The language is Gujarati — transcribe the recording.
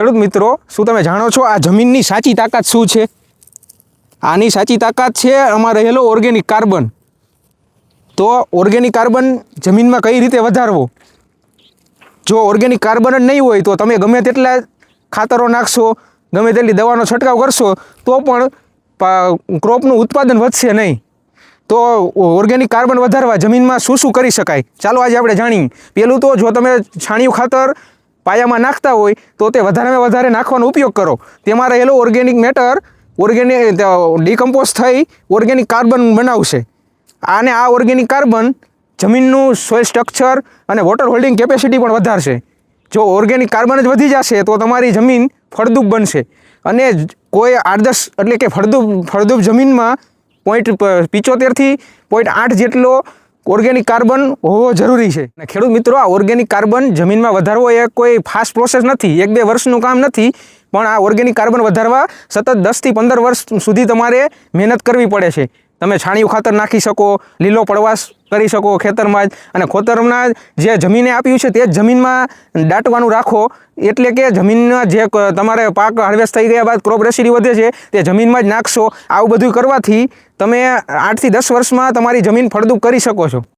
ખેડૂત મિત્રો, શું તમે જાણો છો આ જમીનની સાચી તાકાત શું છે? આની સાચી તાકાત છે આમાં રહેલો ઓર્ગેનિક કાર્બન. તો ઓર્ગેનિક કાર્બન જમીનમાં કઈ રીતે વધારવો? જો ઓર્ગેનિક કાર્બન જ નહીં હોય તો તમે ગમે તેટલા ખાતરો નાખશો, ગમે તેટલી દવાનો છંટકાવ કરશો તો પણ ક્રોપનું ઉત્પાદન વધશે નહીં. તો ઓર્ગેનિક કાર્બન વધારવા જમીનમાં શું શું કરી શકાય, ચાલો આજે આપણે જાણીએ. પહેલું તો જો તમે છાણિયું ખાતર પાયામાં નાખતા હોય તો તે વધારેમાં વધારે નાખવાનો ઉપયોગ કરો. તેમાં રહેલો ઓર્ગેનિક મેટર ડિકમ્પોઝ થઈ ઓર્ગેનિક કાર્બન બનાવશે. અને આ ઓર્ગેનિક કાર્બન જમીનનું સોઇલ સ્ટ્રક્ચર અને વોટર હોલ્ડિંગ કેપેસિટી પણ વધારશે. જો ઓર્ગેનિક કાર્બન જ વધી જશે તો તમારી જમીન ફળદ્રુપ બનશે. અને કોઈ આદર્શ એટલે કે ફળદ્રુપ જમીનમાં 0.75થી 0.8 જેટલો ઓર્ગેનિક કાર્બન હોવો જરૂરી છે. અને ખેડૂત મિત્રો, આ ઓર્ગેનિક કાર્બન જમીનમાં વધારવો એ કોઈ ફાસ્ટ પ્રોસેસ નથી, 1-2 વર્ષનું કામ નથી. પણ આ ઓર્ગેનિક કાર્બન વધારવા સતત 10થી 15 વર્ષ સુધી તમારે મહેનત કરવી પડે છે. તમે છાણિયું ખાતર નાખી શકો, લીલો પડવાશ કરી શકો ખેતરમાં જ, અને ખેતરમાં જે જમીને આપ્યું છે તે જ જમીનમાં દાટવાનું રાખો. એટલે કે જમીનના જે તમારે પાક હાર્વેસ્ટ થઈ ગયા બાદ ક્રોપ રેસિડ્યુ વધે છે તે જમીનમાં જ નાખશો. આવું બધું કરવાથી તમે 8થી 10 વર્ષમાં તમારી જમીન ફળદ્રુપ કરી શકો છો.